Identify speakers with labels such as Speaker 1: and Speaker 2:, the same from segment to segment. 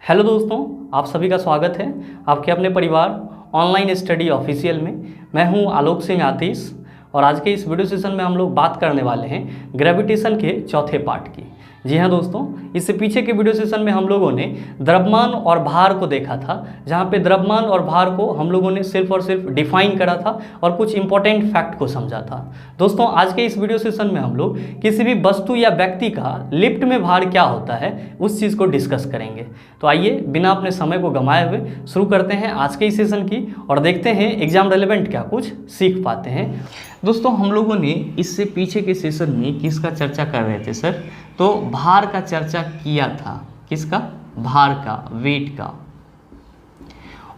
Speaker 1: Hello दोस्तों, आप सभी का स्वागत है आपके अपने परिवार ऑनलाइन स्टडी ऑफिशियल में। मैं हूं आलोक सिंह आतिश और आज के इस वीडियो सेशन में हम लोग बात करने वाले हैं ग्रेविटेशन के चौथे पार्ट की। जी हाँ दोस्तों, इससे पीछे के वीडियो सेशन में हम लोगों ने द्रव्यमान और भार को देखा था, जहाँ पे द्रव्यमान और भार को हम लोगों ने सिर्फ और सिर्फ डिफाइन करा था और कुछ इंपॉर्टेंट फैक्ट को समझा था। दोस्तों, आज के इस वीडियो सेशन में हम लोग किसी भी वस्तु या व्यक्ति का लिफ्ट में भार क्या होता है उस चीज़ को डिस्कस करेंगे। तो आइए बिना अपने समय को गंवाए हुए शुरू करते हैं आज के इस सेशन की और देखते हैं एग्जाम रेलेवेंट क्या कुछ सीख पाते हैं। दोस्तों, हम लोगों ने इससे पीछे के सेशन में किसका चर्चा कर रहे थे सर? तो भार का चर्चा किया था। किसका? भार का, वेट का।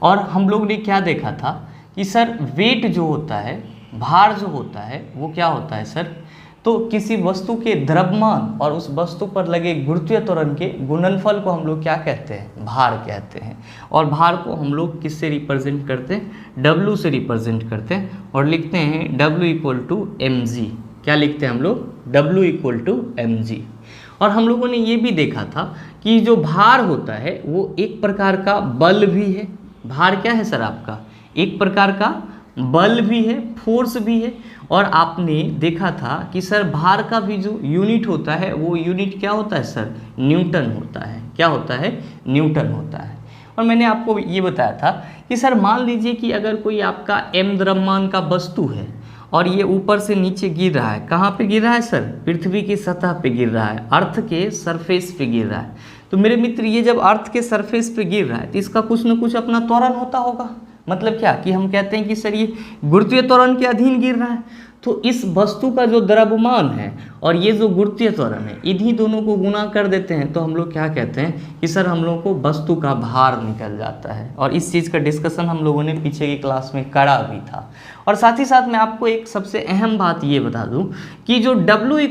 Speaker 1: और हम लोग ने क्या देखा था कि सर वेट जो होता है, भार जो होता है वो क्या होता है सर? तो किसी वस्तु के द्रव्यमान और उस वस्तु पर लगे गुरुत्वीय त्वरण के गुणनफल को हम लोग क्या कहते हैं? भार कहते हैं। और भार को हम लोग किससे रिप्रेजेंट करते हैं? W से रिप्रेजेंट करते हैं और लिखते हैं W = mg। क्या लिखते हैं हम लोग? W = mg। और हम लोगों ने ये भी देखा था कि जो भार होता है वो एक प्रकार का बल भी है। भार क्या है सर आपका? एक प्रकार का बल भी है, फोर्स भी है। और आपने देखा था कि सर भार का भी जो यूनिट होता है वो यूनिट क्या होता है सर? न्यूटन होता है। क्या होता है? न्यूटन होता है। और मैंने आपको ये बताया था कि सर मान लीजिए कि अगर कोई आपका m द्रव्यमान का वस्तु है और ये ऊपर से नीचे गिर रहा है। कहाँ पे गिर रहा है सर? पृथ्वी की सतह पे गिर रहा है, अर्थ के सरफेस पे गिर रहा है। तो मेरे मित्र, ये जब अर्थ के सरफेस पे गिर रहा है तो इसका कुछ न कुछ अपना त्वरण होता होगा। मतलब क्या कि हम कहते हैं कि सर ये गुरुत्वीय त्वरण के अधीन गिर रहा है। तो इस वस्तु का जो द्रव्यमान है और ये जो गुरुत्वीय त्वरण है, इन्हीं दोनों को गुणा कर देते हैं तो हम लोग क्या कहते हैं कि सर हम लोगों को वस्तु का भार निकल जाता है। और इस चीज़ का डिस्कशन हम लोगों ने पीछे की क्लास में करा भी था। और साथ ही साथ मैं आपको एक सबसे अहम बात ये बता दूं कि जो W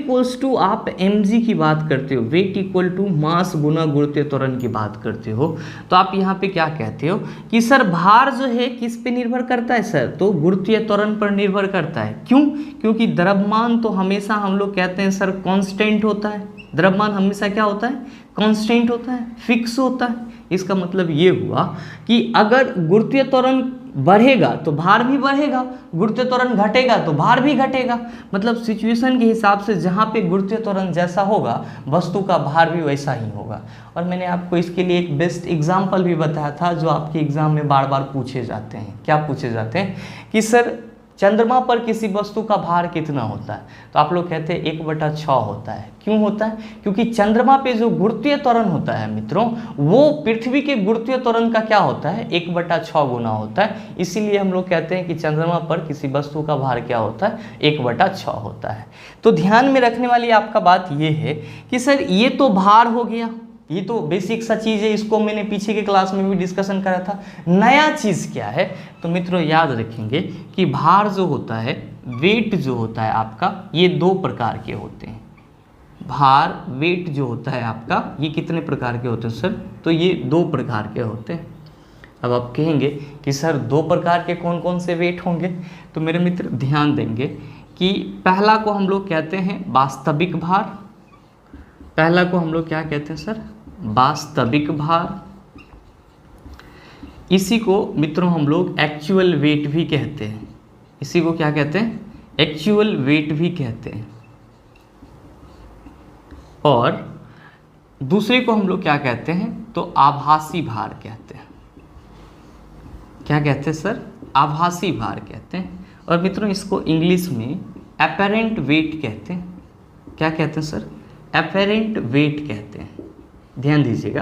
Speaker 1: = आप mg की बात करते हो, वेट = मास गुना गुरुत्वीय त्वरण की बात करते हो, तो आप यहाँ पे क्या कहते हो कि सर भार जो है किस पे निर्भर करता है सर? तो गुरुत्वीय त्वरण पर निर्भर करता है। क्यों? क्योंकि द्रव्यमान तो हमेशा हम लोग कहते हैं सर कांस्टेंट होता है। द्रव्यमान हमेशा क्या होता है? कांस्टेंट होता है, फिक्स होता है। इसका मतलब ये हुआ कि अगर गुरुत्वीय त्वरण बढ़ेगा तो भार भी बढ़ेगा, गुरुत्वीय त्वरण घटेगा तो भार भी घटेगा। मतलब सिचुएशन के हिसाब से जहाँ पे गुरुत्वीय त्वरण जैसा होगा वस्तु का भार भी वैसा ही होगा। और मैंने आपको इसके लिए एक बेस्ट एग्जाम्पल भी बताया था जो आपके एग्जाम में बार बार पूछे जाते हैं। क्या पूछे जाते हैं कि सर चंद्रमा पर किसी वस्तु का भार कितना होता है? तो आप लोग कहते हैं 1/6 होता है। क्यों होता है? क्योंकि चंद्रमा पे जो गुरुत्वीय त्वरण होता है मित्रों, वो पृथ्वी के गुरुत्वीय त्वरण का क्या होता है? 1/6 गुना होता है। इसीलिए हम लोग कहते हैं कि चंद्रमा पर किसी वस्तु का भार क्या होता है? 1/6 होता है। तो ध्यान में रखने वाली आपका बात ये है कि सर ये तो भार हो गया, ये तो बेसिक सा चीज़ है, इसको मैंने पीछे के क्लास में भी डिस्कशन करा था। नया चीज़ क्या है? तो मित्रों याद रखेंगे कि भार जो होता है, वेट जो होता है आपका, ये 2 प्रकार के होते हैं। भार, वेट जो होता है आपका, ये कितने प्रकार के होते हैं सर? तो ये 2 प्रकार के होते हैं। अब आप कहेंगे कि सर 2 प्रकार के कौन कौन से वेट होंगे? तो मेरे मित्र ध्यान देंगे कि पहला को हम लोग कहते हैं वास्तविक भार। पहला को हम लोग क्या कहते हैं सर? वास्तविक भार। इसी को मित्रों हम लोग एक्चुअल वेट भी कहते हैं। इसी को क्या कहते हैं? एक्चुअल वेट भी कहते हैं। और दूसरे को हम लोग क्या कहते हैं? तो आभासी भार कहते हैं। क्या कहते हैं सर? आभासी भार कहते हैं। और मित्रों इसको इंग्लिश में अपैरेंट वेट कहते हैं। क्या कहते हैं सर? अपैरेंट वेट कहते हैं। ध्यान दीजिएगा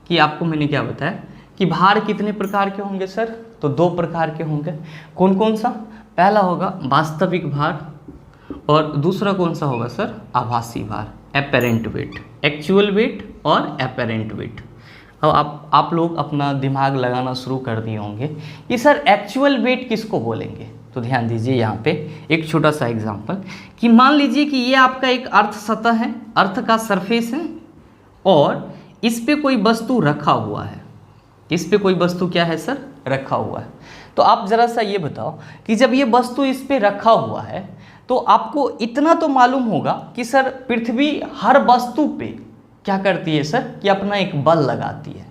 Speaker 1: कि आपको मैंने क्या बताया कि भार कितने प्रकार के होंगे सर? तो 2 प्रकार के होंगे। कौन कौन सा? पहला होगा वास्तविक भार और दूसरा कौन सा होगा सर? आभासी भार, अपैरेंट वेट। एक्चुअल वेट और अपैरेंट वेट। अब आप लोग अपना दिमाग लगाना शुरू कर दिए होंगे कि सर एक्चुअल वेट किसको बोलेंगे? तो ध्यान दीजिए यहाँ पे एक छोटा सा एग्जांपल कि मान लीजिए कि ये आपका एक अर्थ सतह है, अर्थ का सरफेस है और इस पे कोई वस्तु रखा हुआ है। इस पे कोई वस्तु क्या है सर? रखा हुआ है। तो आप जरा सा ये बताओ कि जब ये वस्तु इस पे रखा हुआ है तो आपको इतना तो मालूम होगा कि सर पृथ्वी हर वस्तु पे क्या करती है सर? कि अपना एक बल लगाती है।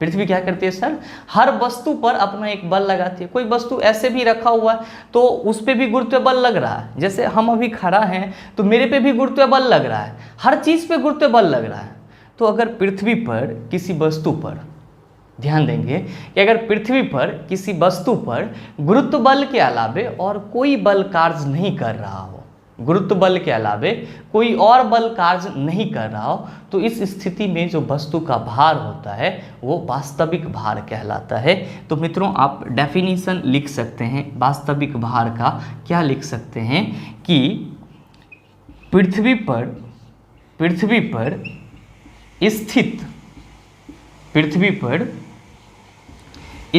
Speaker 1: पृथ्वी क्या करती है सर, हर वस्तु पर अपना एक बल लगाती है। कोई वस्तु ऐसे भी रखा हुआ है तो उस पर भी गुरुत्व बल लग रहा है, जैसे हम अभी खड़ा हैं तो मेरे पे भी गुरुत्व बल लग रहा है, हर चीज़ पे गुरुत्व बल लग रहा है। तो अगर पृथ्वी पर किसी वस्तु पर, ध्यान देंगे कि अगर पृथ्वी पर किसी वस्तु पर गुरुत्व बल के अलावे और कोई बल कार्य नहीं कर रहा हो, गुरुत्व बल के अलावे कोई और बल कार्य नहीं कर रहा हो, तो इस स्थिति में जो वस्तु का भार होता है वो वास्तविक भार कहलाता है। तो मित्रों आप डेफिनेशन लिख सकते हैं वास्तविक भार का, क्या लिख सकते हैं कि पृथ्वी पर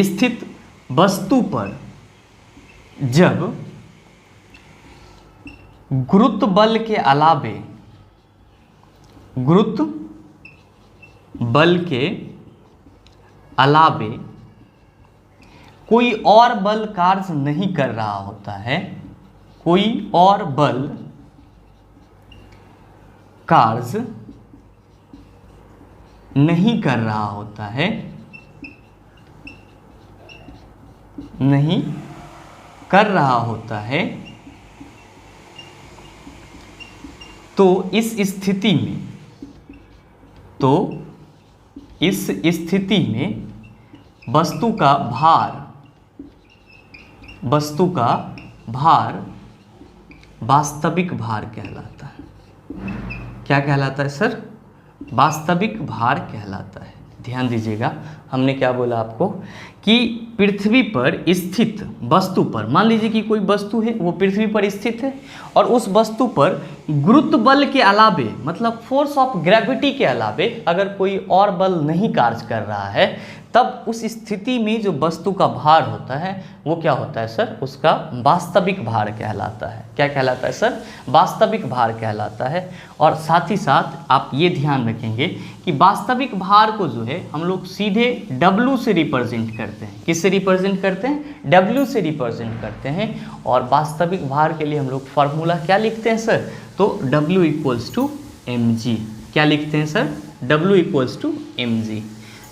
Speaker 1: स्थित वस्तु पर जब गुरुत्व बल के अलावे कोई और बल कार्य नहीं कर रहा होता है, कोई और बल कार्य नहीं कर रहा होता है, नहीं कर रहा होता है, तो इस स्थिति में वस्तु का भार वास्तविक भार कहलाता है। क्या कहलाता है सर, वास्तविक भार कहलाता है। ध्यान दीजिएगा, हमने क्या बोला आपको कि पृथ्वी पर स्थित वस्तु पर, मान लीजिए कि कोई वस्तु है वो पृथ्वी पर स्थित है और उस वस्तु पर गुरुत्व बल के अलावे, मतलब फोर्स ऑफ ग्रेविटी के अलावे अगर कोई और बल नहीं कार्य कर रहा है, तब उस स्थिति में जो वस्तु का भार होता है वो क्या होता है सर, उसका वास्तविक भार कहलाता है। क्या कहलाता है सर, वास्तविक भार कहलाता है। और साथ ही साथ आप ये ध्यान रखेंगे कि वास्तविक भार को जो है हम लोग सीधे W से रिप्रेजेंट करते हैं। किससे रिप्रेजेंट करते हैं, W से रिप्रेजेंट करते हैं। और वास्तविक भार के लिए हम लोग फॉर्मूला क्या लिखते हैं सर, तो W = mg। क्या लिखते हैं सर, W = mg।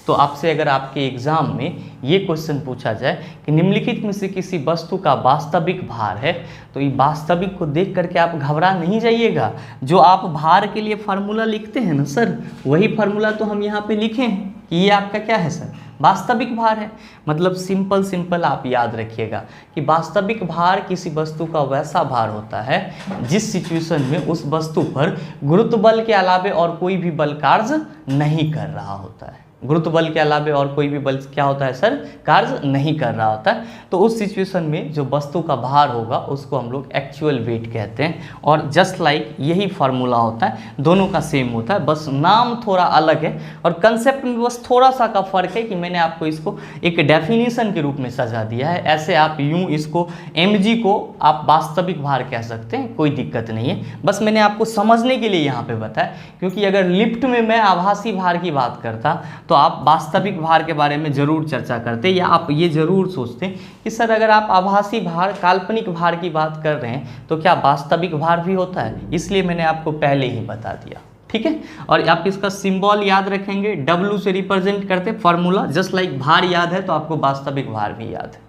Speaker 1: तो आपसे अगर आपके एग्जाम में ये क्वेश्चन पूछा जाए कि निम्नलिखित में से किसी वस्तु का वास्तविक भार है, तो ये वास्तविक को देख करके आप घबरा नहीं जाइएगा। जो आप भार के लिए फार्मूला लिखते हैं ना सर, वही फार्मूला तो हम यहाँ पे लिखे हैं कि ये आपका क्या है सर, वास्तविक भार है। मतलब सिंपल आप याद रखिएगा कि वास्तविक भार किसी वस्तु का वैसा भार होता है जिस सिचुएशन में उस वस्तु पर गुरुत्व बल के अलावे और कोई भी बल कार्य नहीं कर रहा होता है। गुरुत्व बल के अलावे और कोई भी बल क्या होता है सर, कार्य नहीं कर रहा होता है। तो उस सिचुएशन में जो वस्तु का भार होगा उसको हम लोग एक्चुअल वेट कहते हैं। और जस्ट लाइक यही फार्मूला होता है, दोनों का सेम होता है, बस नाम थोड़ा अलग है और कंसेप्ट में बस थोड़ा सा का फर्क है कि मैंने आपको इसको एक डेफिनेशन के रूप में सजा दिया है। ऐसे आप यूँ इसको mg को आप वास्तविक भार कह सकते हैं, कोई दिक्कत नहीं है। बस मैंने आपको समझने के लिए यहाँ पे बताया, क्योंकि अगर लिफ्ट में मैं आभासी भार की बात करता तो आप वास्तविक भार के बारे में ज़रूर चर्चा करते, या आप ये ज़रूर सोचते कि सर अगर आप आभासी भार, काल्पनिक भार की बात कर रहे हैं तो क्या वास्तविक भार भी होता है। इसलिए मैंने आपको पहले ही बता दिया, ठीक है। और आप इसका सिंबल याद रखेंगे, W से रिप्रेजेंट करते फॉर्मूला, जस्ट लाइक भार याद है तो आपको वास्तविक भार भी याद है।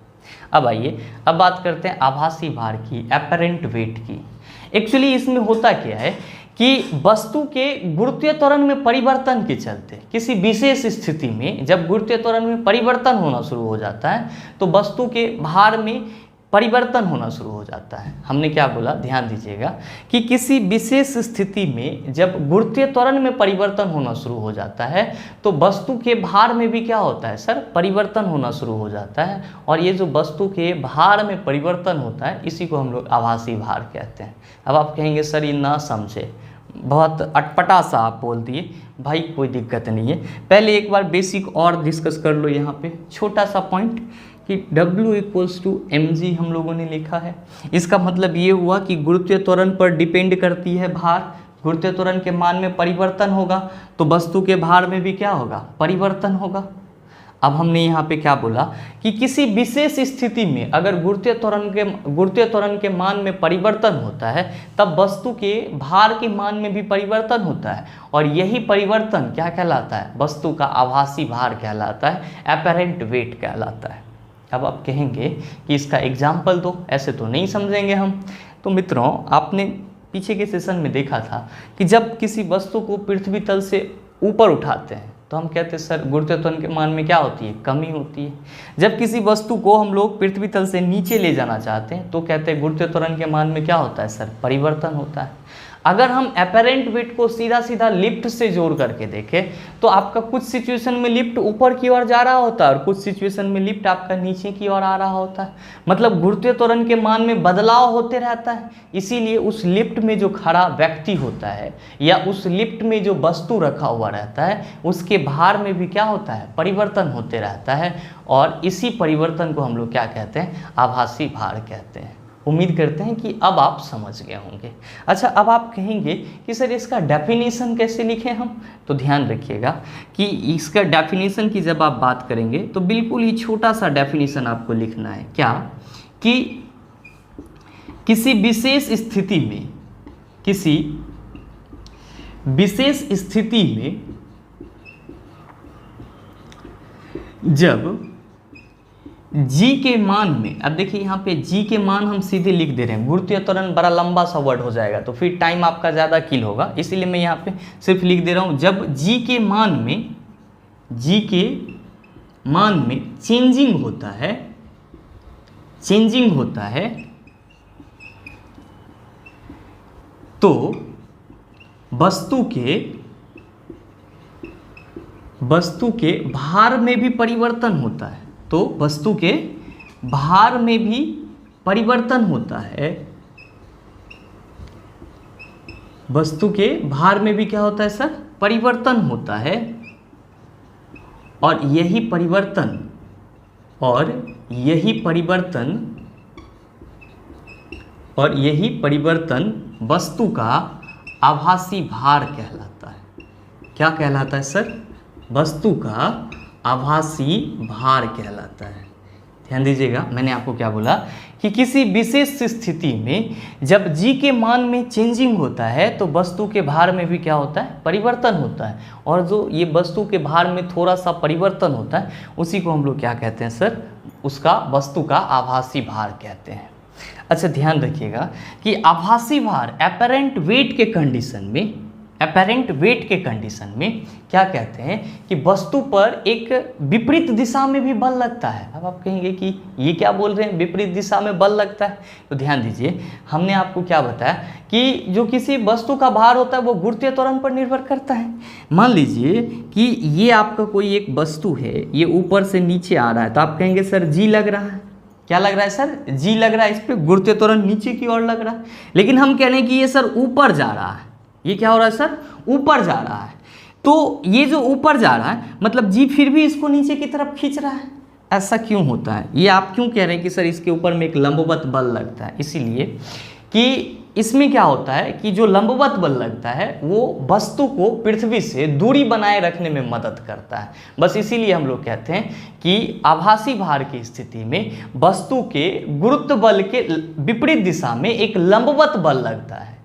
Speaker 1: अब आइए अब बात करते हैं आभासी भार की, एपरेंट वेट की। एक्चुअली इसमें होता क्या है कि वस्तु के गुरुत्वीय त्वरण में परिवर्तन के चलते किसी विशेष स्थिति में जब गुरुत्वीय त्वरण में परिवर्तन होना शुरू हो जाता है तो वस्तु के भार में परिवर्तन होना शुरू हो जाता है। हमने क्या बोला, ध्यान दीजिएगा कि किसी विशेष स्थिति में जब गुरुत्वीय त्वरण में परिवर्तन होना शुरू हो जाता है तो वस्तु के भार में भी क्या होता है सर, परिवर्तन होना शुरू हो जाता है। और ये जो वस्तु के भार में परिवर्तन होता है इसी को हम लोग आभासी भार कहते हैं। अब आप कहेंगे सर ये ना समझे, बहुत अटपटा सा आप बोल दिए। भाई कोई दिक्कत नहीं है, पहले एक बार बेसिक और डिस्कस कर लो। यहाँ पे छोटा सा पॉइंट कि W = mg हम लोगों ने लिखा है। इसका मतलब ये हुआ कि गुरुत्वीय त्वरण पर डिपेंड करती है भार। गुरुत्वीय त्वरण के मान में परिवर्तन होगा तो वस्तु के भार में भी क्या होगा, परिवर्तन होगा। अब हमने यहाँ पे क्या बोला कि किसी विशेष स्थिति में अगर गुरुत्वीय त्वरण के मान में परिवर्तन होता है तब वस्तु के भार के मान में भी परिवर्तन होता है, और यही परिवर्तन क्या कहलाता है? वस्तु का आभासी भार कहलाता है, एपरेंट वेट कहलाता है। अब आप कहेंगे कि इसका एग्जाम्पल दो, ऐसे तो नहीं समझेंगे हम। तो मित्रों, आपने पीछे के सेशन में देखा था कि जब किसी वस्तु को पृथ्वी तल से ऊपर उठाते हैं तो हम कहते हैं सर गुरुत्वीय त्वरण के मान में क्या होती है? कमी होती है। जब किसी वस्तु को हम लोग पृथ्वी तल से नीचे ले जाना चाहते हैं तो कहते हैं गुरुत्वीय त्वरण के मान में क्या होता है सर? परिवर्तन होता है। अगर हम एपरेंट वेट को सीधा सीधा लिफ्ट से जोड़ करके देखें तो आपका कुछ सिचुएशन में लिफ्ट ऊपर की ओर जा रहा होता है और कुछ सिचुएशन में लिफ्ट आपका नीचे की ओर आ रहा होता है। मतलब गुरुत्वीय त्वरण के मान में बदलाव होते रहता है। इसीलिए उस लिफ्ट में जो खड़ा व्यक्ति होता है या उस लिफ्ट में जो वस्तु रखा हुआ रहता है उसके भार में भी क्या होता है? परिवर्तन होते रहता है, और इसी परिवर्तन को हम लोग क्या कहते हैं? आभासी भार कहते हैं। उम्मीद करते हैं कि अब आप समझ गए होंगे। अच्छा, अब आप कहेंगे कि सर इसका डेफिनेशन कैसे लिखें हम? तो ध्यान रखिएगा कि इसका डेफिनेशन की जब आप बात करेंगे तो बिल्कुल ही छोटा सा डेफिनेशन आपको लिखना है। क्या? कि किसी विशेष स्थिति में जब g के मान में, अब देखिए यहाँ पे g के मान हम सीधे लिख दे रहे हैं, गुरुत्वीय त्वरण बड़ा लंबा सा वर्ड हो जाएगा तो फिर टाइम आपका ज़्यादा किल होगा, इसीलिए मैं यहाँ पे सिर्फ लिख दे रहा हूँ। जब g के मान में चेंजिंग होता है तो वस्तु के भार में भी परिवर्तन होता है। तो वस्तु के भार में भी परिवर्तन होता है। वस्तु के भार में भी क्या होता है सर? परिवर्तन होता है, और यही परिवर्तन वस्तु का आभासी भार कहलाता है। क्या कहलाता है सर? वस्तु का आभासी भार कहलाता है। ध्यान दीजिएगा, मैंने आपको क्या बोला कि किसी विशेष स्थिति में जब g के मान में चेंजिंग होता है तो वस्तु के भार में भी क्या होता है? परिवर्तन होता है, और जो ये वस्तु के भार में थोड़ा सा परिवर्तन होता है उसी को हम लोग क्या कहते हैं सर? उसका वस्तु का आभासी भार कहते हैं। अच्छा, ध्यान रखिएगा कि आभासी भार एपरेंट वेट के कंडीशन में क्या कहते हैं कि वस्तु पर एक विपरीत दिशा में भी बल लगता है। अब आप कहेंगे कि ये क्या बोल रहे हैं, विपरीत दिशा में बल लगता है? तो ध्यान दीजिए, हमने आपको क्या बताया कि जो किसी वस्तु का भार होता है वो गुरुत्वीय त्वरण पर निर्भर करता है। मान लीजिए कि ये आपका कोई एक वस्तु है, ये ऊपर से नीचे आ रहा है, तो आप कहेंगे सर जी लग रहा है। क्या लग रहा है सर? जी लग रहा है, इस पर गुरुत्वीय त्वरण नीचे की ओर लग रहा है। लेकिन हम कह रहे हैं कि ये सर ऊपर जा रहा है। ये क्या हो रहा है सर? ऊपर जा रहा है। तो ये जो ऊपर जा रहा है मतलब जी फिर भी इसको नीचे की तरफ खींच रहा है। ऐसा क्यों होता है? ये आप क्यों कह रहे हैं कि सर इसके ऊपर में एक लंबवत बल लगता है? इसीलिए कि इसमें क्या होता है कि जो लंबवत बल लगता है वो वस्तु को पृथ्वी से दूरी बनाए रखने में मदद करता है। बस इसीलिए हम लोग कहते हैं कि आभासी भार की स्थिति में वस्तु के गुरुत्व बल के विपरीत दिशा में एक लंबवत बल लगता है।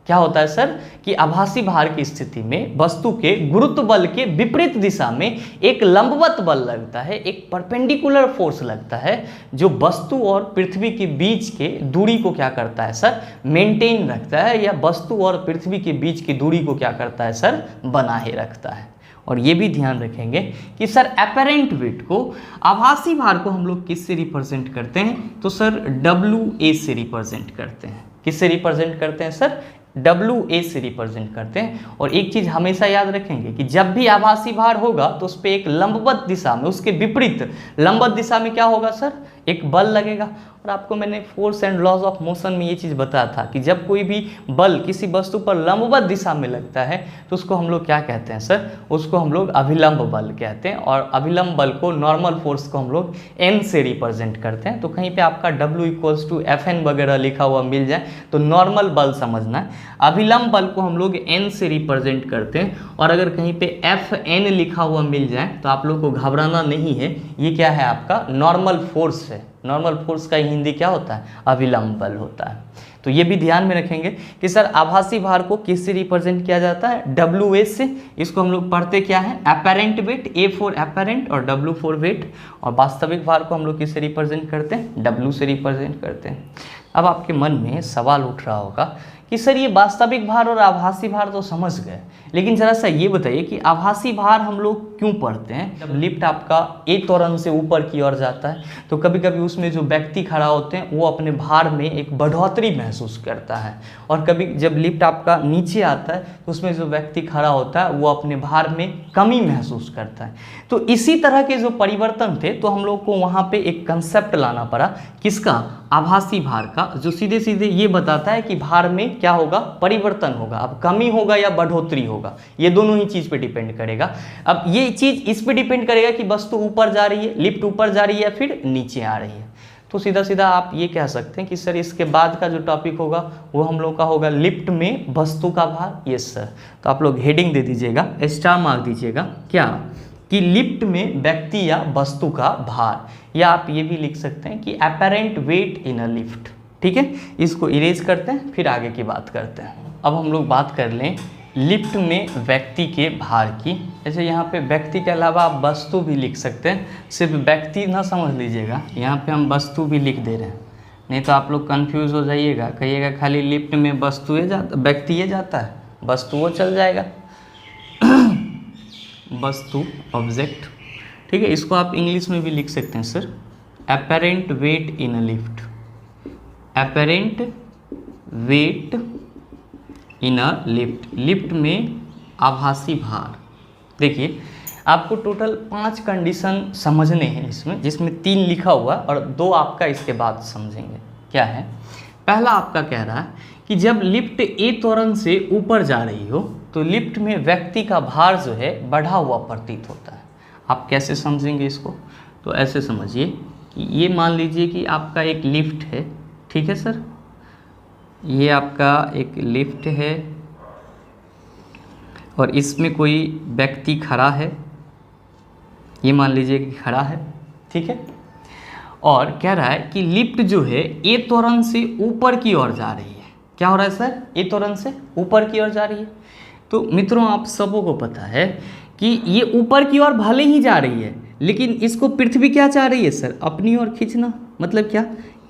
Speaker 1: क्या होता है सर? कि आभासी भार की स्थिति में वस्तु के गुरुत्व बल के विपरीत दिशा में एक लंबवत बल लगता है, एक परपेंडिकुलर फोर्स लगता है जो वस्तु और पृथ्वी के बीच के दूरी को क्या करता है सर? मेंटेन रखता है, या वस्तु और पृथ्वी के बीच की दूरी को क्या करता है सर? बनाए रखता है। और ये भी ध्यान रखेंगे कि सर एपरेंट वेट को, आभासी भार को हम लोग किससे रिप्रेजेंट करते हैं? तो सर WA से रिप्रेजेंट करते हैं। किससे रिप्रेजेंट करते हैं सर? WA से रिप्रेजेंट करते हैं। और एक चीज़ हमेशा याद रखेंगे कि जब भी आभासी भार होगा तो उस पर एक लंबवत दिशा में, उसके विपरीत लंबवत दिशा में क्या होगा सर? एक बल लगेगा। और आपको मैंने force and laws of motion में ये चीज़ बताया था कि जब कोई भी बल किसी वस्तु पर लंबवत दिशा में लगता है तो उसको हम लोग क्या कहते हैं सर, उसको हम लोग अभिलंब बल कहते हैं। और अभिलंब बल को, नॉर्मल फोर्स को हम लोग N से रिप्रेजेंट करते हैं। तो कहीं पे आपका W = Fn वगैरह लिखा हुआ मिल जाए तो नॉर्मल बल समझना है। अभिलंब बल को हम लोग N से रिप्रेजेंट करते हैं, और अगर कहीं पे Fn लिखा हुआ मिल जाए तो आप लोग को घबराना नहीं है, ये क्या है आपका नॉर्मल फोर्स है। नॉर्मल फोर्स का हिंदी क्या होता है, अभिलंब बल होता है। तो ये भी ध्यान में रखेंगे कि सर आभासी भार को किससे रिप्रेजेंट किया जाता है, WS से। इसको हम लोग पढ़ते क्या है, apparent weight, A for apparent और W फॉर वेट। और वास्तविक भार को हम लोग किससे रिप्रेजेंट करते हैं, W से रिप्रेजेंट करते हैं। अब आपके मन में सवाल उठ रहा होगा कि सर ये वास्तविक भार और आभासी भार तो समझ गए, लेकिन ज़रा सा ये बताइए कि आभासी भार हम लोग क्यों पढ़ते हैं। जब लिफ्ट आपका A त्वरण से ऊपर की ओर जाता है तो कभी कभी उसमें जो व्यक्ति खड़ा होते हैं वो अपने भार में एक बढ़ोतरी महसूस करता है, और कभी जब लिफ्ट आपका नीचे आता है तो उसमें जो व्यक्ति खड़ा होता है वो अपने भार में कमी महसूस करता है। तो इसी तरह के जो परिवर्तन थे तो हम लोग को वहाँ पे एक कंसेप्ट लाना पड़ा, किसका, आभासी भार का, जो सीधे सीधे ये बताता है कि भार में क्या होगा, परिवर्तन होगा। अब कमी होगा या बढ़ोतरी होगा, ये दोनों ही चीज़ पे डिपेंड करेगा। अब ये चीज़ इस पे डिपेंड करेगा कि वस्तु ऊपर जा रही है, लिफ्ट ऊपर जा रही है या फिर नीचे आ रही है। तो सीधा सीधा आप ये कह सकते हैं कि सर इसके बाद का जो टॉपिक होगा वो हम लोग का होगा लिफ्ट में वस्तु का भार। यस सर, तो आप लोग हेडिंग दे दीजिएगा, स्टार मार्क दीजिएगा क्या, कि लिफ्ट में व्यक्ति या वस्तु का भार, या आप ये भी लिख सकते हैं कि apparent weight in a lift. ठीक है, इसको इरेज करते हैं फिर आगे की बात करते हैं। अब हम लोग बात कर लें लिफ्ट में व्यक्ति के भार की। जैसे यहाँ पे व्यक्ति के अलावा आप वस्तु भी लिख सकते हैं, सिर्फ व्यक्ति ना समझ लीजिएगा, यहाँ पे हम वस्तु भी लिख दे रहे हैं, नहीं तो आप लोग कंफ्यूज हो जाइएगा, कहिएगा खाली लिफ्ट में वस्तु व्यक्ति ये जाता है, वस्तु वो चल जाएगा वस्तु ऑब्जेक्ट। ठीक है, इसको आप इंग्लिश में भी लिख सकते हैं sir, apparent weight in a lift, apparent weight in a lift, lift में आभासी भार। देखिए आपको टोटल 5 कंडीशन समझने हैं इसमें, जिसमें 3 लिखा हुआ और 2 आपका इसके बाद समझेंगे। क्या है, पहला आपका कह रहा है कि जब लिफ्ट A त्वरण से ऊपर जा रही हो तो लिफ्ट में व्यक्ति का भार जो है बढ़ा हुआ प्रतीत होता है। आप कैसे समझेंगे इसको, तो ऐसे समझिए कि ये मान लीजिए कि आपका एक लिफ्ट है, ठीक है सर, ये आपका एक लिफ्ट है और इसमें कोई व्यक्ति खड़ा है, ये मान लीजिए कि खड़ा है, ठीक है, और कह रहा है कि लिफ्ट जो है A त्वरण से ऊपर की ओर जा रही है। क्या हो रहा है सर, A त्वरण से ऊपर की ओर जा रही है। तो मित्रों आप सबों को पता है कि ये ऊपर की ओर भले ही जा रही है, लेकिन इसको पृथ्वी क्या चाह रही है सर, अपनी ओर खींचना। मतलब क्या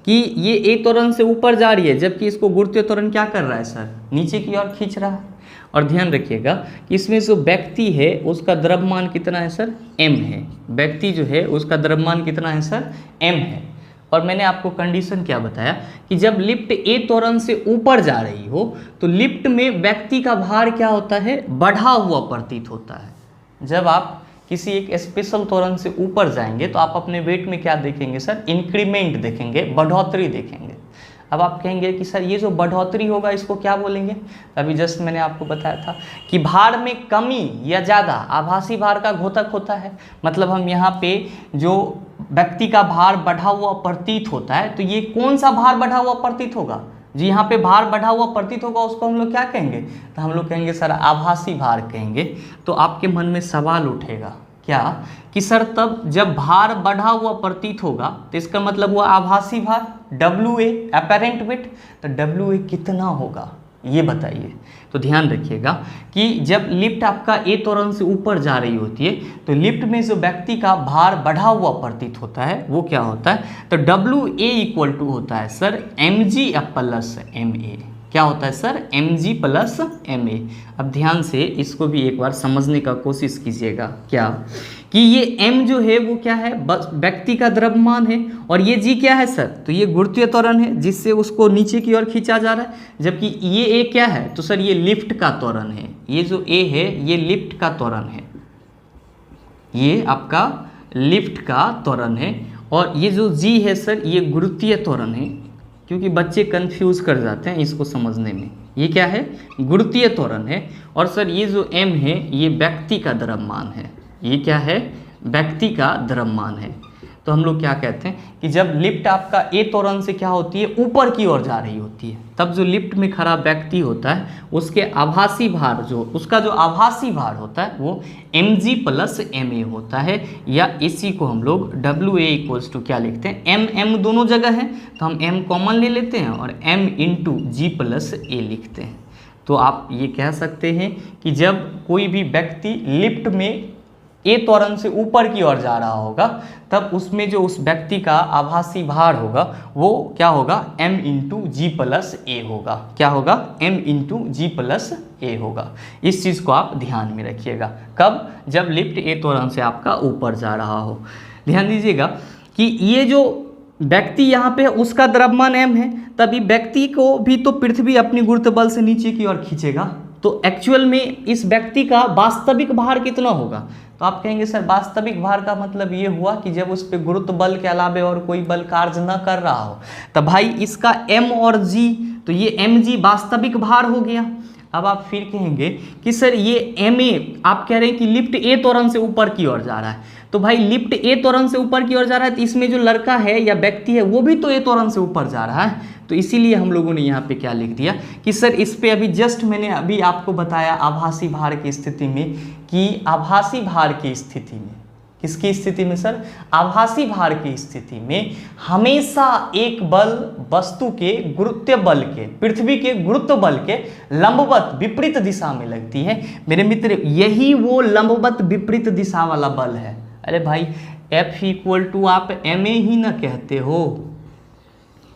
Speaker 1: कि ये A त्वरण से ऊपर जा रही है, जबकि इसको गुरुत्वीय त्वरण क्या कर रहा है सर, नीचे की ओर खींच रहा है। और ध्यान रखिएगा कि इसमें जो व्यक्ति है उसका द्रव्यमान कितना है सर, m है। व्यक्ति जो है उसका द्रव्यमान कितना है सर, m है। और मैंने आपको कंडीशन क्या बताया कि जब लिफ्ट A त्वरण से ऊपर जा रही हो तो लिफ्ट में व्यक्ति का भार क्या होता है, बढ़ा हुआ प्रतीत होता है। जब आप किसी एक स्पेशल त्वरण से ऊपर जाएंगे तो आप अपने वेट में क्या देखेंगे सर, इंक्रीमेंट देखेंगे, बढ़ोतरी देखेंगे। अब आप कहेंगे कि सर ये जो बढ़ोतरी होगा इसको क्या बोलेंगे, अभी जस्ट मैंने आपको बताया था कि भार में कमी या ज़्यादा आभासी भार का घोतक होता है। मतलब हम यहाँ पे जो व्यक्ति का भार बढ़ा हुआ प्रतीत होता है, तो ये कौन सा भार बढ़ा हुआ प्रतीत होगा, जी यहाँ पे भार बढ़ा हुआ प्रतीत होगा, उसको हम लोग क्या कहेंगे, तो हम लोग कहेंगे सर आभासी भार कहेंगे। तो आपके मन में सवाल उठेगा क्या कि सर तब जब भार बढ़ा हुआ प्रतीत होगा तो इसका मतलब हुआ आभासी भार, WA एपेरेंट वेट, तो WA कितना होगा ये बताइए। तो ध्यान रखिएगा कि जब लिफ्ट आपका A त्वरण से ऊपर जा रही होती है तो लिफ्ट में जो व्यक्ति का भार बढ़ा हुआ प्रतीत होता है वो क्या होता है, तो WA = होता है सर mg प्लस ma। क्या होता है सर, mg प्लस ma। अब ध्यान से इसको भी एक बार समझने का कोशिश कीजिएगा, क्या कि ये m जो है वो क्या है, व्यक्ति का द्रव्यमान है, और ये g क्या है सर, तो ये गुरुत्वीय त्वरण है जिससे उसको नीचे की ओर खींचा जा रहा है। जबकि ये a क्या है, तो सर ये लिफ्ट का त्वरण है, ये जो a है ये लिफ्ट का त्वरण है, ये आपका लिफ्ट का त्वरण है। और ये जो जी है सर ये गुरुत्वीय त्वरण है, क्योंकि बच्चे कंफ्यूज कर जाते हैं इसको समझने में। ये क्या है? गुरुत्वीय त्वरण है। और सर ये जो m है ये व्यक्ति का द्रव्यमान है। ये क्या है? व्यक्ति का द्रव्यमान है। तो हम लोग क्या कहते हैं कि जब लिफ्ट आपका ए त्वरण से क्या होती है, ऊपर की ओर जा रही होती है, तब जो लिफ्ट में खड़ा व्यक्ति होता है उसके आभासी भार उसका जो आभासी भार होता है वो mg प्लस ma होता है, या इसी को हम लोग WA इक्वल्स टू क्या लिखते हैं, m दोनों जगह है तो हम m कॉमन ले लेते हैं और m इंटू जी प्लस ए लिखते हैं। तो आप ये कह सकते हैं कि जब कोई भी व्यक्ति लिफ्ट में ए त्वरण से ऊपर की ओर जा रहा होगा तब उसमें जो उस व्यक्ति का आभासी भार होगा वो क्या होगा, m इंटू जी प्लस ए होगा। क्या होगा? m इंटू जी प्लस ए होगा। इस चीज़ को आप ध्यान में रखिएगा। कब? जब लिफ्ट ए त्वरण से आपका ऊपर जा रहा हो। ध्यान दीजिएगा कि ये जो व्यक्ति यहाँ पे उसका द्रव्यमान m है, तभी व्यक्ति को भी तो पृथ्वी अपनी गुरुत्व बल से नीचे की ओर खींचेगा। तो एक्चुअल में इस व्यक्ति का वास्तविक भार कितना होगा? तो आप कहेंगे सर वास्तविक भार का मतलब ये हुआ कि जब उस पर गुरुत्व बल के अलावे और कोई बल कार्य न कर रहा हो, तो भाई इसका m और g, तो ये mg वास्तविक भार हो गया। अब आप फिर कहेंगे कि सर ये ma, आप कह रहे हैं कि लिफ्ट ए त्वरण से ऊपर की ओर जा रहा है, तो भाई लिफ्ट ए त्वरण से ऊपर की ओर जा रहा है तो इसमें जो लड़का है या व्यक्ति है वो भी तो ए त्वरण से ऊपर जा रहा है। तो इसीलिए हम लोगों ने यहाँ पे क्या लिख दिया कि सर इस पे अभी जस्ट मैंने अभी आपको बताया आभासी भार की स्थिति में कि आभासी भार की स्थिति में, किसकी स्थिति में सर? आभासी भार की स्थिति में हमेशा एक बल वस्तु के गुरुत्व बल के, पृथ्वी के गुरुत्व बल के लंबवत विपरीत दिशा में लगती है। मेरे मित्र यही वो लंबवत विपरीत दिशा वाला बल है। अरे भाई F इक्वल टू आप ma ही ना कहते हो,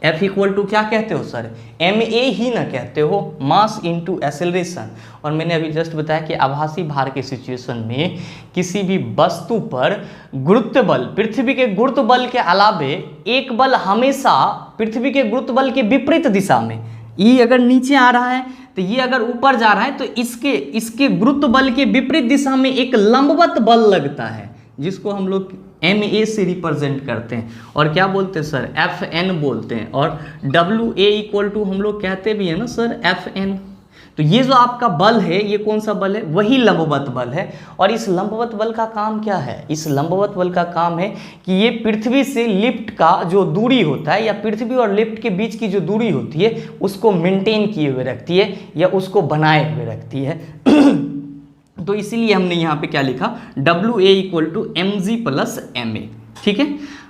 Speaker 1: F इक्वल टू क्या कहते हो सर? ma ही ना कहते हो, मास इंटू एक्सेलरेशन। और मैंने अभी जस्ट बताया कि आभासी भार के सिचुएशन में किसी भी वस्तु पर गुरुत्व बल, पृथ्वी के गुरुत्व बल के अलावे एक बल हमेशा पृथ्वी के गुरुत्व बल के विपरीत दिशा में, ये अगर नीचे आ रहा है तो ये अगर ऊपर जा रहा है तो इसके गुरुत्व बल के विपरीत दिशा में एक लंबवत बल लगता है जिसको हम लोग ma से रिप्रेजेंट करते हैं। और क्या बोलते हैं सर? Fn बोलते हैं। और WA इक्वल टू हम लोग कहते भी हैं ना सर Fn। तो ये जो आपका बल है ये कौन सा बल है? वही लंबवत बल है। और इस लंबवत बल का काम क्या है? इस लंबवत बल का काम है कि ये पृथ्वी से लिफ्ट का जो दूरी होता है या पृथ्वी और लिफ्ट के बीच की जो दूरी होती है उसको मेंटेन किए हुए रखती है या उसको बनाए हुए रखती है। तो इसीलिए हमने यहाँ पे क्या लिखा, WA equal to mg plus ma। ठीक है।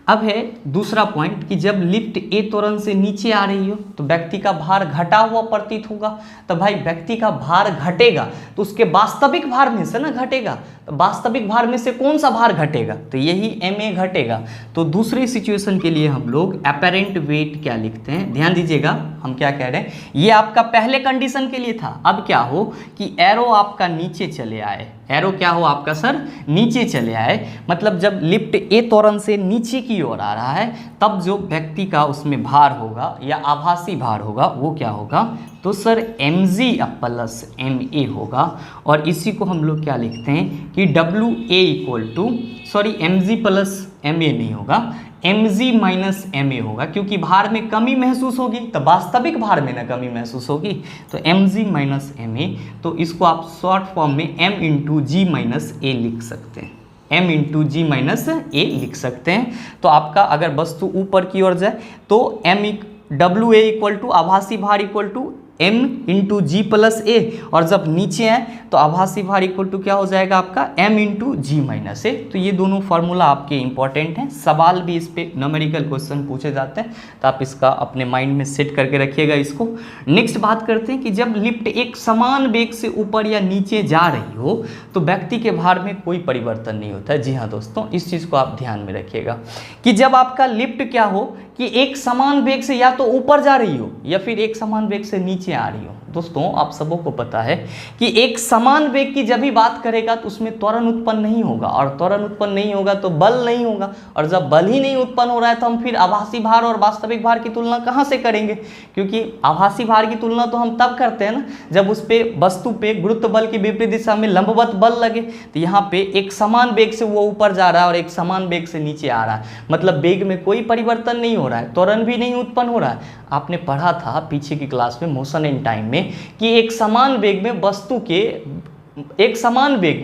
Speaker 1: अब है दूसरा पॉइंट कि जब लिफ्ट ए त्वरण से नीचे आ रही हो तो व्यक्ति का भार घटा हुआ प्रतीत होगा। तो भाई व्यक्ति का भार घटेगा तो उसके वास्तविक भार में से ना घटेगा, तो वास्तविक भार में से कौन सा भार घटेगा? तो यही ma घटेगा। तो दूसरी सिचुएशन के लिए हम लोग अपैरेंट वेट क्या लिखते हैं, ध्यान दीजिएगा हम क्या कह रहे हैं। ये आपका पहले कंडीशन के लिए था। अब क्या हो कि एरो आपका नीचे चले आए, एरो क्या हो आपका सर? नीचे चले आए। मतलब जब लिफ्ट ए त्वरण से नीचे की ओर आ रहा है तब जो व्यक्ति का उसमें भार होगा या आभासी भार होगा वो क्या होगा? तो सर mg प्लस ma होगा। और इसी को हम लोग क्या लिखते हैं कि WA equal to, sorry mg plus ma नहीं होगा, mg माइनस ma होगा, क्योंकि भार में कमी महसूस होगी तो वास्तविक भार में ना कमी महसूस होगी। तो mg माइनस ma, तो इसको आप शॉर्ट फॉर्म में m इंटू जी माइनस ए लिख सकते हैं, m इंटू जी माइनस ए लिख सकते हैं। तो आपका अगर वस्तु ऊपर की ओर जाए तो WA इक्वल टू आभासी भार equal to m into g plus a, और जब नीचे आए तो आभासी भार इक्वल टू क्या हो जाएगा आपका m इंटू जी माइनस ए। तो ये दोनों फार्मूला आपके इंपॉर्टेंट हैं, सवाल भी इस पे न्यूमेरिकल क्वेश्चन पूछे जाते हैं, तो आप इसका अपने माइंड में सेट करके रखिएगा इसको। नेक्स्ट बात करते हैं कि जब लिफ्ट एक समान वेग से ऊपर या नीचे जा रही हो तो व्यक्ति के भार में कोई परिवर्तन नहीं होता है। जी हाँ दोस्तों, इस चीज़ को आप ध्यान में रखिएगा कि जब आपका लिफ्ट क्या हो कि एक समान वेग से या तो ऊपर जा रही हो या फिर एक समान वेग से नीचे आ रही हो, दोस्तों आप सबों को पता है कि एक समान वेग की जब भी बात करेगा तो उसमें त्वरण उत्पन्न नहीं होगा, और त्वरण उत्पन्न नहीं होगा तो बल नहीं होगा, और जब बल ही नहीं उत्पन्न हो रहा है तो हम फिर आभासी भार और वास्तविक भार की तुलना कहाँ से करेंगे? क्योंकि आभासी भार की तुलना तो हम तब करते हैं ना जब उस पे वस्तु पे गुरुत्व बल की विपरीत दिशा में लंबवत बल लगे। तो यहाँ पे एक समान वेग से वो ऊपर जा रहा है और एक समान वेग से नीचे आ रहा है, मतलब वेग में कोई परिवर्तन नहीं हो रहा है, त्वरण भी नहीं उत्पन्न हो रहा है। आपने पढ़ा था पीछे की क्लास में मोशन इन टाइम में कि एक समान वेग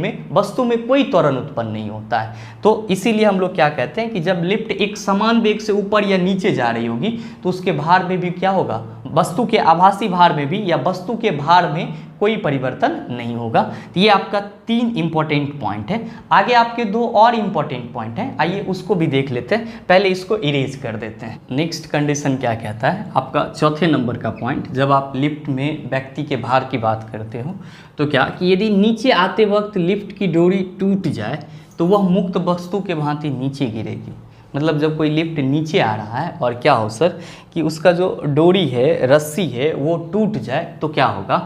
Speaker 1: में वस्तु में कोई त्वरण उत्पन्न नहीं होता है। तो इसीलिए हम लोग क्या कहते हैं कि जब लिफ्ट एक समान वेग से ऊपर या नीचे जा रही होगी तो उसके भार में भी क्या होगा, वस्तु के आभासी भार में भी या वस्तु के भार में कोई परिवर्तन नहीं होगा। तो ये आपका 3 इंपॉर्टेंट पॉइंट है। आगे आपके 2 और इंपॉर्टेंट पॉइंट हैं, आइए उसको भी देख लेते हैं। पहले इसको इरेज कर देते हैं। नेक्स्ट कंडीशन क्या कहता है, आपका चौथे नंबर का पॉइंट, जब आप लिफ्ट में व्यक्ति के भार की बात करते हो तो क्या कि यदि नीचे आते वक्त लिफ्ट की डोरी टूट जाए तो वह मुक्त वस्तु के भांति नीचे गिरेगी। मतलब जब कोई लिफ्ट नीचे आ रहा है और क्या हो सर कि उसका जो डोरी है, रस्सी है, वो टूट जाए तो क्या होगा,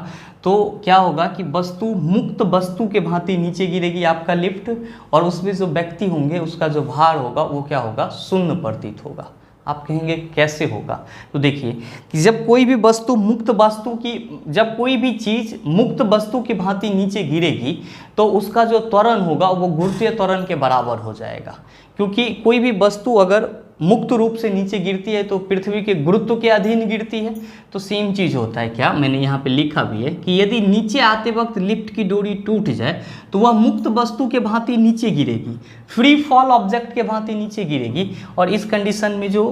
Speaker 1: तो क्या होगा कि वस्तु मुक्त वस्तु के भांति नीचे गिरेगी आपका लिफ्ट, और उसमें जो व्यक्ति होंगे उसका जो भार होगा वो क्या होगा, शून्य प्रतीत होगा। आप कहेंगे कैसे होगा? तो देखिए कि जब कोई भी चीज़ मुक्त वस्तु की भांति नीचे गिरेगी तो उसका जो त्वरण होगा वो गुरुत्वीय त्वरण के बराबर हो जाएगा। क्योंकि कोई भी वस्तु अगर मुक्त रूप से नीचे गिरती है तो पृथ्वी के गुरुत्व के अधीन गिरती है। तो सेम चीज़ होता है, क्या मैंने यहाँ पे लिखा भी है कि यदि नीचे आते वक्त लिफ्ट की डोरी टूट जाए तो वह मुक्त वस्तु के भांति नीचे गिरेगी, फ्री फॉल ऑब्जेक्ट के भांति नीचे गिरेगी, और इस कंडीशन में जो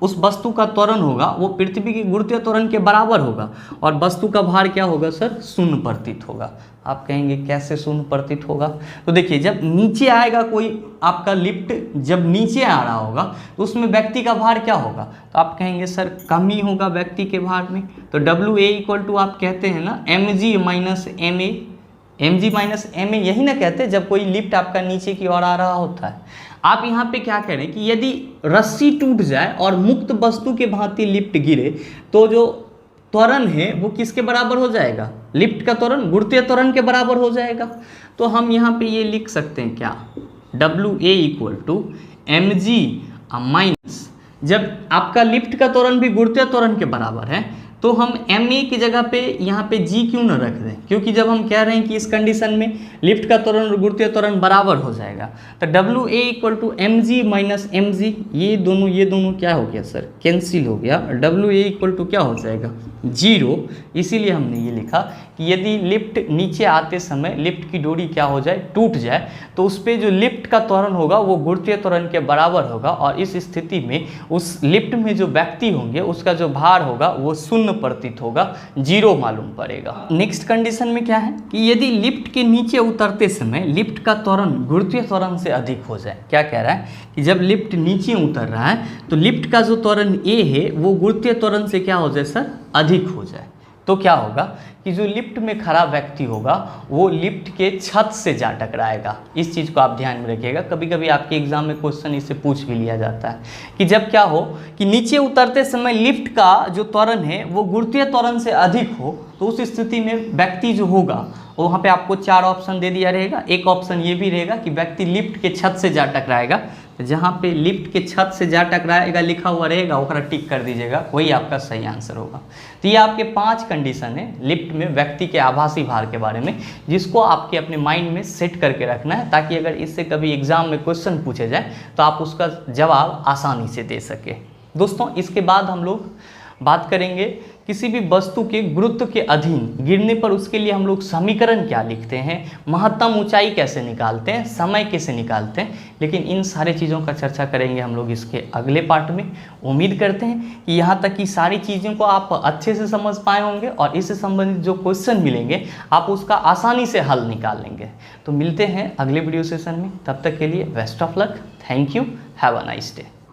Speaker 1: उस वस्तु का त्वरण होगा वो पृथ्वी के गुरुत्वीय त्वरण के बराबर होगा, और वस्तु का भार क्या होगा सर, शून्य प्रतीत होगा। आप कहेंगे कैसे शून्य प्रतीत होगा? तो देखिए जब नीचे आएगा कोई आपका लिफ्ट, जब नीचे आ रहा होगा तो उसमें व्यक्ति का भार क्या होगा, तो आप कहेंगे सर कम ही होगा व्यक्ति के भार में। तो WA इक्वल टू आप कहते हैं ना mg माइनस ma, यही ना कहते जब कोई लिफ्ट आपका नीचे की ओर आ रहा होता है। आप यहाँ पे क्या करें कि यदि रस्सी टूट जाए और मुक्त वस्तु के भांति लिफ्ट गिरे तो जो त्वरण है वो किसके बराबर हो जाएगा, लिफ्ट का त्वरण गुरुत्वीय त्वरण के बराबर हो जाएगा। तो हम यहाँ पे ये लिख सकते हैं क्या, WA equal to mg minus, जब आपका लिफ्ट का त्वरण भी गुरुत्वीय त्वरण के बराबर है तो हम ma की जगह पे यहाँ पे g क्यों न रख दें, क्योंकि जब हम कह रहे हैं कि इस कंडीशन में लिफ्ट का त्वरण और गुरुत्वीय त्वरण बराबर हो जाएगा तो WA equal to mg minus mg, ये दोनों क्या हो गया सर, कैंसिल हो गया। WA इक्वल टू क्या हो जाएगा, 0। इसीलिए हमने ये लिखा कि यदि लिफ्ट नीचे आते समय लिफ्ट की डोरी क्या हो जाए, टूट जाए, तो उस पर जो लिफ्ट का त्वरण होगा वो गुरुत्वीय त्वरण के बराबर होगा, और इस स्थिति में उस लिफ्ट में जो व्यक्ति होंगे उसका जो भार होगा वो शून्य प्रतीत होगा, 0 मालूम पड़ेगा। नेक्स्ट कंडीशन में क्या है कि यदि लिफ्ट के नीचे उतरते समय लिफ्ट का त्वरण गुरुत्वीय त्वरण से अधिक हो जाए। क्या कह रहा है कि जब लिफ्ट नीचे उतर रहा है तो लिफ्ट का जो त्वरण A है वो गुरुत्वीय त्वरण से क्या हो जाए सर, अधिक हो जाए। तो क्या होगा कि जो लिफ्ट में खड़ा व्यक्ति होगा वो लिफ्ट के छत से जा टकराएगा। इस चीज़ को आप ध्यान में रखिएगा, कभी कभी आपके एग्जाम में क्वेश्चन इससे पूछ भी लिया जाता है कि जब क्या हो कि नीचे उतरते समय लिफ्ट का जो त्वरण है वो गुरुत्वीय त्वरण से अधिक हो, तो उस स्थिति में व्यक्ति जो होगा वहाँ पे आपको 4 ऑप्शन दे दिया रहेगा। एक ऑप्शन ये भी रहेगा कि व्यक्ति लिफ्ट के छत से जा टकराएगा, जहाँ पे लिफ्ट के छत से जा टकराएगा लिखा हुआ रहेगा ओकरा टिक कर दीजिएगा, वही आपका सही आंसर होगा। तो ये आपके 5 कंडीशन है लिफ्ट में व्यक्ति के आभासी भार के बारे में, जिसको आपके अपने माइंड में सेट करके रखना है, ताकि अगर इससे कभी एग्जाम में क्वेश्चन पूछे जाए तो आप उसका जवाब आसानी से दे सके। दोस्तों इसके बाद हम लोग बात करेंगे किसी भी वस्तु के गुरुत्व के अधीन गिरने पर उसके लिए हम लोग समीकरण क्या लिखते हैं, महत्तम ऊंचाई कैसे निकालते हैं, समय कैसे निकालते हैं। लेकिन इन सारी चीज़ों का चर्चा करेंगे हम लोग इसके अगले पार्ट में। उम्मीद करते हैं कि यहाँ तक की सारी चीज़ों को आप अच्छे से समझ पाए होंगे और इससे संबंधित जो क्वेश्चन मिलेंगे आप उसका आसानी से हल निकाल लेंगे। तो मिलते हैं अगले वीडियो सेशन में, तब तक के लिए best of luck, thank you, have a nice day.